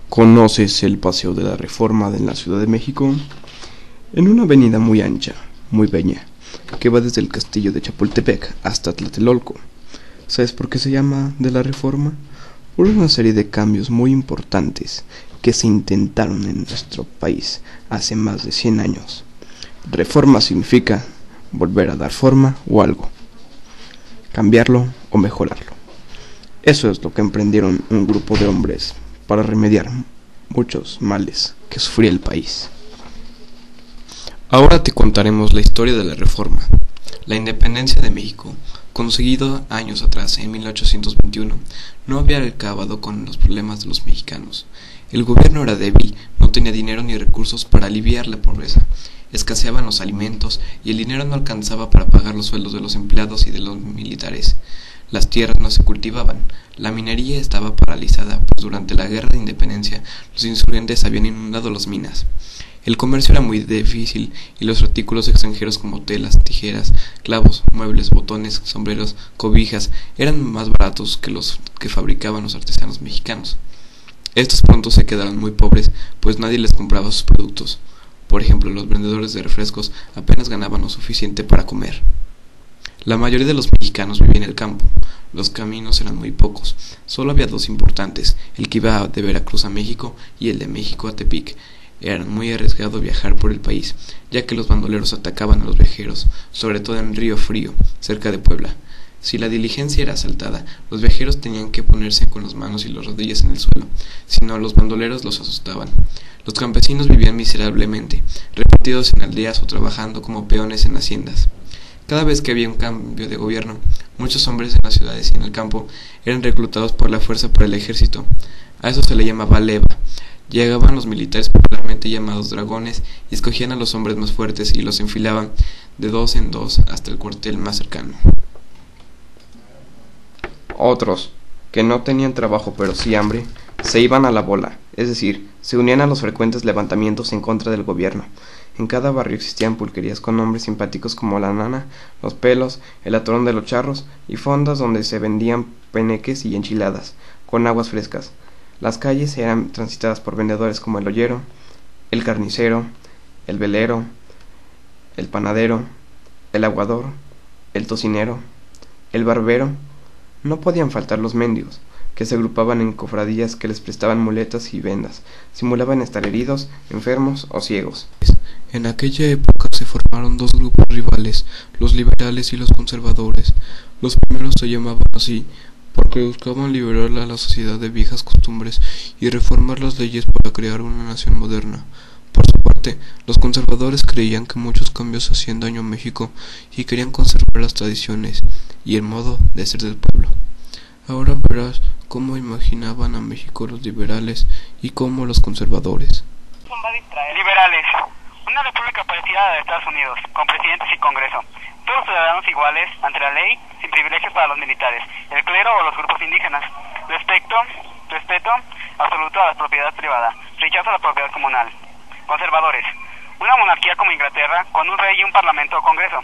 ¿Conoces el Paseo de la Reforma en la Ciudad de México? En una avenida muy ancha, muy bella, que va desde el castillo de Chapultepec hasta Tlatelolco. ¿Sabes por qué se llama de la Reforma? Por una serie de cambios muy importantes que se intentaron en nuestro país hace más de 100 años. Reforma significa volver a dar forma o algo, cambiarlo o mejorarlo. Eso es lo que emprendieron un grupo de hombres para remediar muchos males que sufría el país. Ahora te contaremos la historia de la Reforma. La independencia de México, conseguido años atrás, en 1821, no había acabado con los problemas de los mexicanos. El gobierno era débil, no tenía dinero ni recursos para aliviar la pobreza. Escaseaban los alimentos y el dinero no alcanzaba para pagar los sueldos de los empleados y de los militares. Las tierras no se cultivaban, la minería estaba paralizada, pues durante la guerra de independencia los insurgentes habían inundado las minas. El comercio era muy difícil y los artículos extranjeros como telas, tijeras, clavos, muebles, botones, sombreros, cobijas eran más baratos que los que fabricaban los artesanos mexicanos. Estos pronto se quedaron muy pobres, pues nadie les compraba sus productos. Por ejemplo, los vendedores de refrescos apenas ganaban lo suficiente para comer. La mayoría de los mexicanos vivían en el campo. Los caminos eran muy pocos. Solo había dos importantes, el que iba de Veracruz a México y el de México a Tepic. Era muy arriesgado viajar por el país, ya que los bandoleros atacaban a los viajeros, sobre todo en Río Frío, cerca de Puebla. Si la diligencia era asaltada, los viajeros tenían que ponerse con las manos y las rodillas en el suelo, si no los bandoleros los asustaban. Los campesinos vivían miserablemente, repartidos en aldeas o trabajando como peones en haciendas. Cada vez que había un cambio de gobierno, muchos hombres en las ciudades y en el campo eran reclutados por la fuerza para el ejército. A eso se le llamaba leva. Llegaban los militares popularmente llamados dragones y escogían a los hombres más fuertes y los enfilaban de dos en dos hasta el cuartel más cercano. Otros, que no tenían trabajo pero sí hambre, se iban a la bola, es decir, se unían a los frecuentes levantamientos en contra del gobierno. En cada barrio existían pulquerías con nombres simpáticos como La Nana, Los Pelos, El Atorón de los Charros y fondas donde se vendían peneques y enchiladas, con aguas frescas. Las calles eran transitadas por vendedores como el ollero, el carnicero, el velero, el panadero, el aguador, el tocinero, el barbero. No podían faltar los mendigos, que se agrupaban en cofradías que les prestaban muletas y vendas, simulaban estar heridos, enfermos o ciegos. En aquella época se formaron dos grupos rivales, los liberales y los conservadores. Los primeros se llamaban así porque buscaban liberar a la sociedad de viejas costumbres y reformar las leyes para crear una nación moderna. Por su parte, los conservadores creían que muchos cambios hacían daño a México y querían conservar las tradiciones y el modo de ser del pueblo. Ahora verás cómo imaginaban a México los liberales y cómo los conservadores. Liberales. Una república parecida a la de Estados Unidos, con presidentes y congreso. Todos los ciudadanos iguales ante la ley, sin privilegios para los militares, el clero o los grupos indígenas. Respeto absoluto a la propiedad privada. Rechazo a la propiedad comunal. Conservadores. Una monarquía como Inglaterra, con un rey y un parlamento o congreso.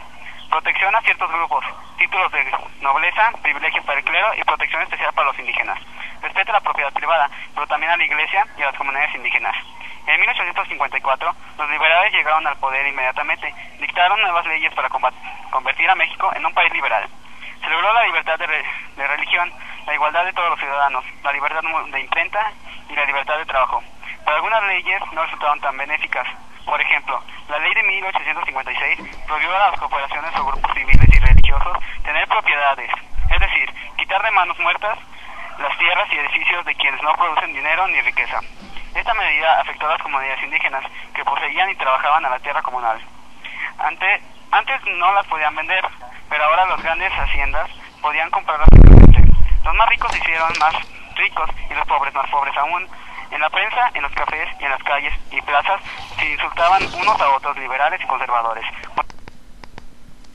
Protección a ciertos grupos. Títulos de nobleza, privilegios para el clero y protección especial para los indígenas. Respeto a la propiedad privada, pero también a la iglesia y a las comunidades indígenas. En 1854, los liberales llegaron al poder inmediatamente, dictaron nuevas leyes para convertir a México en un país liberal. Se logró la libertad de religión, la igualdad de todos los ciudadanos, la libertad de imprenta y la libertad de trabajo. Pero algunas leyes no resultaron tan benéficas. Por ejemplo, la ley de 1856 prohibió a las corporaciones o grupos civiles y religiosos tener propiedades, es decir, quitar de manos muertas las tierras y edificios de quienes no producen dinero ni riqueza. Esta medida afectó a las comunidades indígenas que poseían y trabajaban a la tierra comunal. Antes no las podían vender, pero ahora las grandes haciendas podían comprarlas libremente. Los más ricos se hicieron más ricos y los pobres más pobres aún. En la prensa, en los cafés y en las calles y plazas se insultaban unos a otros liberales y conservadores.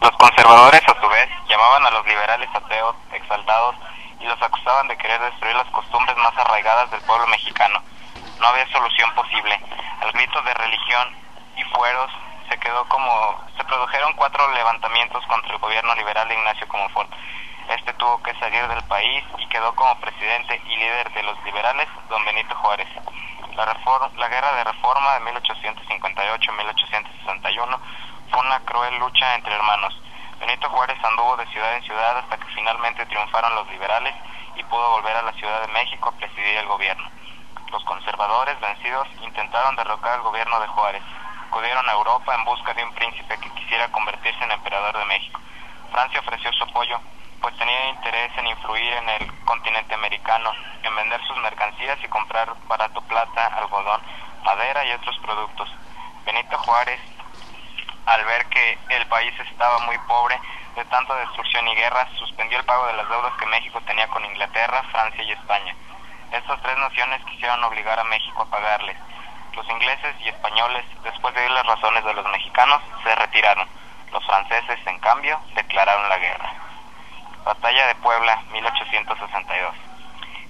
Los conservadores, a su vez, llamaban a los liberales ateos, exaltados, y los acusaban de querer destruir las costumbres más arraigadas del pueblo mexicano. No había solución posible. Al grito de religión y fueros se produjeron 4 levantamientos contra el gobierno liberal de Ignacio Comonfort. Este tuvo que salir del país y quedó como presidente y líder de los liberales don Benito Juárez. La guerra de reforma de 1858-1861 fue una cruel lucha entre hermanos. Benito Juárez anduvo de ciudad en ciudad hasta que finalmente triunfaron los liberales y pudo volver a la Ciudad de México a presidir el gobierno. Los conservadores, vencidos, intentaron derrocar al gobierno de Juárez. Acudieron a Europa en busca de un príncipe que quisiera convertirse en emperador de México. Francia ofreció su apoyo, pues tenía interés en influir en el continente americano, en vender sus mercancías y comprar barato plata, algodón, madera y otros productos. Benito Juárez, al ver que el país estaba muy pobre de tanta destrucción y guerra, suspendió el pago de las deudas que México tenía con Inglaterra, Francia y España. Estas tres naciones quisieron obligar a México a pagarles. Los ingleses y españoles, después de oír las razones de los mexicanos, se retiraron. Los franceses, en cambio, declararon la guerra. Batalla de Puebla, 1862.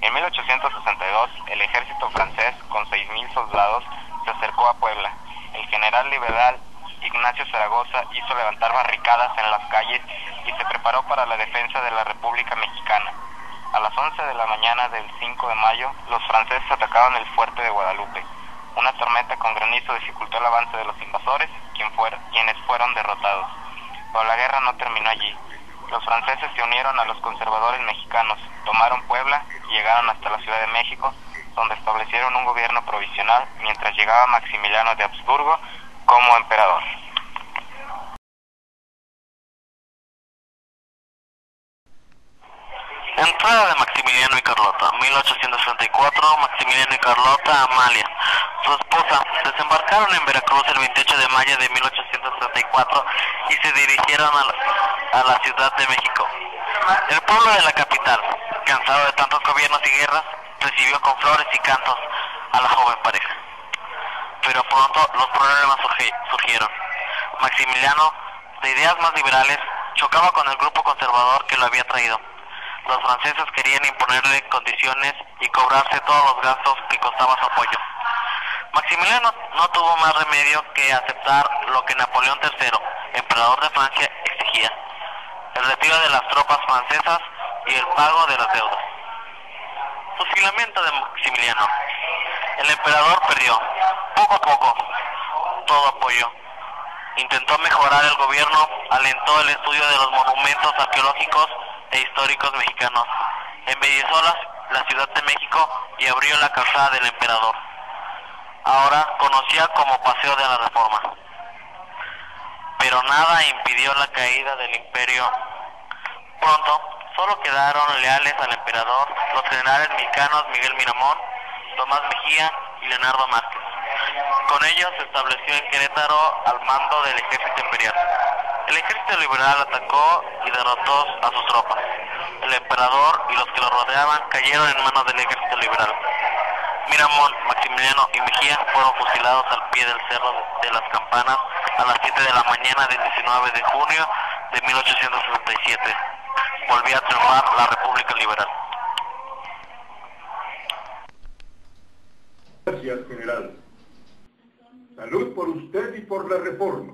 En 1862, el ejército francés, con 6.000 soldados, se acercó a Puebla. El general liberal Ignacio Zaragoza hizo levantar barricadas en las calles y se preparó para la defensa de la República Mexicana. A las 11 de la mañana del 5 de mayo, los franceses atacaron el fuerte de Guadalupe. Una tormenta con granizo dificultó el avance de los invasores, quienes fueron derrotados. Pero la guerra no terminó allí. Los franceses se unieron a los conservadores mexicanos, tomaron Puebla y llegaron hasta la Ciudad de México, donde establecieron un gobierno provisional mientras llegaba Maximiliano de Habsburgo como emperador. Entrada de Maximiliano y Carlota. 1864, Maximiliano y Carlota Amalia, su esposa, desembarcaron en Veracruz el 28 de mayo de 1864 y se dirigieron a la Ciudad de México. El pueblo de la capital, cansado de tantos gobiernos y guerras, recibió con flores y cantos a la joven pareja. Pero pronto los problemas surgieron. Maximiliano, de ideas más liberales, chocaba con el grupo conservador que lo había traído. Los franceses querían imponerle condiciones y cobrarse todos los gastos que costaba su apoyo. Maximiliano no tuvo más remedio que aceptar lo que Napoleón III, emperador de Francia, exigía: el retiro de las tropas francesas y el pago de las deudas. Fusilamiento de Maximiliano. El emperador perdió, poco a poco, todo apoyo. Intentó mejorar el gobierno, alentó el estudio de los monumentos arqueológicos e históricos mexicanos, embelleció la Ciudad de México y abrió la calzada del emperador, ahora conocida como Paseo de la Reforma. Pero nada impidió la caída del imperio. Pronto, solo quedaron leales al emperador los generales mexicanos Miguel Miramón, Tomás Mejía y Leonardo Márquez. Con ellos se estableció en Querétaro al mando del ejército imperial. El ejército liberal atacó y derrotó a sus tropas. El emperador y los que lo rodeaban cayeron en manos del ejército liberal. Miramón, Maximiliano y Mejía fueron fusilados al pie del Cerro de las Campanas a las 7 de la mañana del 19 de junio de 1867. Volvía a triunfar la República Liberal. Gracias, general. Salud por usted y por la reforma.